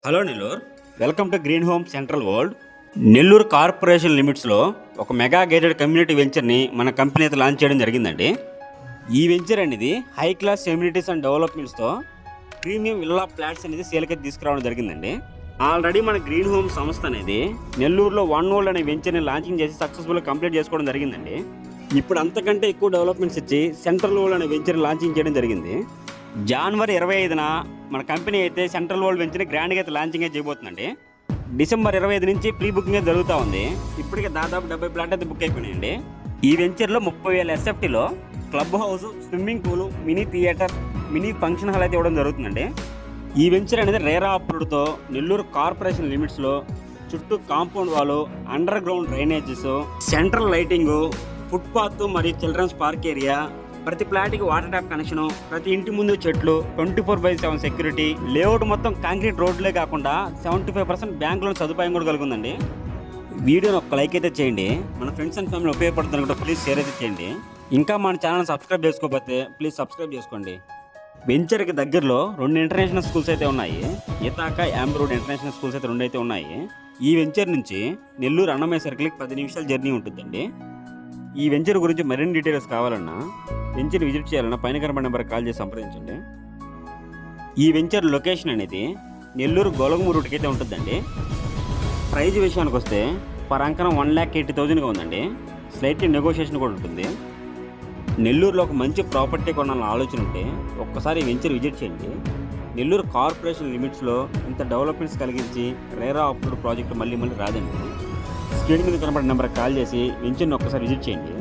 Hello Nellore, welcome to Green Home Central World. Nellore corporation లిమిట్స్లో ఒక mega gated community వెంచర్ని మన company అయితే లాంచ్ చేయడం జరిగిందండి. ఈ వెంచర్ అనేది హై క్లాస్ ఎమ్యూనిటీస్ అండ్ డెవలప్మెంట్స్తో ప్రీమియం విల్లా ఫ్లాట్స్ అనేది సేల్కి తీసుకురావడం జరిగిందండి. ఆల్రెడీ మన గ్రీన్ హోమ్ సంస్థ అనేది నెల్లూరులో వన్ వరల్డ్ అనే వెంచర్ని లాంచింగ్ చేసి సక్సెస్ఫుల్గా కంప్లీట్ చేసుకోవడం జరిగిందండి. ఇప్పుడు అంతకంటే ఎక్కువ డెవలప్మెంట్స్ ఇచ్చి సెంట్రల్ వరల్డ్ అనే వెంచర్ని లాంచింగ్ చేయడం జరిగింది. జనవరి 25న మన కంపెనీ అయితే సెంట్రల్ వరల్డ్ వెంచర్ని గ్రాండ్గా అయితే లాంచింగ్ అయితే చేయబోతుందండి. డిసెంబర్ 25 నుంచి ప్రీ బుకింగ్ అయితే జరుగుతూ ఉంది. ఇప్పటికే దాదాపు 70 ప్లాట్ అయితే బుక్ అయిపోయినాయండి. ఈ వెంచర్లో 30,000 SFTలో club house, swimming pool, mini theatre, mini function hall అయితే ఇవ్వడం జరుగుతుందండి. ఈ వెంచర్ అనేది రేరా అప్రూవ్డ్తో నెల్లూరు కార్పొరేషన్ లిమిట్స్లో చుట్టూ కాంపౌండ్ వాలు, under ground drainages, central lighting, footpath మరియు చిల్డ్రన్స్ పార్క్ ఏరియా, ప్రతి ఫ్లాట్కి వాటర్ ట్యాప్ కనెక్షను, ప్రతి ఇంటి ముందు చెట్లు, 24/7 సెక్యూరిటీ, లేఅవుట్ మొత్తం కాంక్రీట్ రోడ్లే కాకుండా 75% బ్యాంక్ లోన్ సదుపాయం కూడా కలుగుందండి. వీడియోని ఒక లైక్ అయితే చేయండి. మన ఫ్రెండ్స్ అండ్ ఫ్యామిలీ ఉపయోగపడుతుంది కూడా ప్లీజ్ షేర్ అయితే చేయండి. ఇంకా మన ఛానల్ సబ్స్క్రైబ్ చేసుకోకపోతే ప్లీజ్ సబ్స్క్రైబ్ చేసుకోండి. వెంచర్కి దగ్గరలో 2 ఇంటర్నేషనల్ స్కూల్స్ అయితే ఉన్నాయి. ఇతాక, యాంబ్రోడ్ ఇంటర్నేషనల్ స్కూల్స్ అయితే 2 అయితే ఉన్నాయి. ఈ వెంచర్ నుంచి నెల్లూరు అన్నమయ్య సర్కిల్కి 10 నిమిషాల జర్నీ ఉంటుందండి. ఈ వెంచర్ గురించి మరిన్ని డీటెయిల్స్ కావాలన్నా, వెంచర్ విజిట్ చేయాలన్నా పైన కనబడిన నెంబర్కి కాల్ చేసి సంప్రదించండి. ఈ వెంచర్ లొకేషన్ అనేది నెల్లూరు గొలగమూరు రూట్కి అయితే ఉంటుందండి. ప్రైజ్ విషయానికి వస్తే పర్ అంకనం 1,80,000గా ఉందండి. స్లైట్లీ నెగోషియేషన్ కూడా ఉంటుంది. నెల్లూరులో ఒక మంచి ప్రాపర్టీ కొనాలని ఆలోచన ఉంటే ఒక్కసారి ఈ వెంచర్ విజిట్ చేయండి. నెల్లూరు కార్పొరేషన్ లిమిట్స్లో ఇంత డెవలప్మెంట్స్ కలిగించి రేరా అప్రూవ్డ్ ప్రాజెక్టు మళ్ళీ రాదండి. స్క్రీన్ మీద కనబడిన నెంబర్కి కాల్ చేసి వెంచర్ని ఒక్కసారి విజిట్ చేయండి.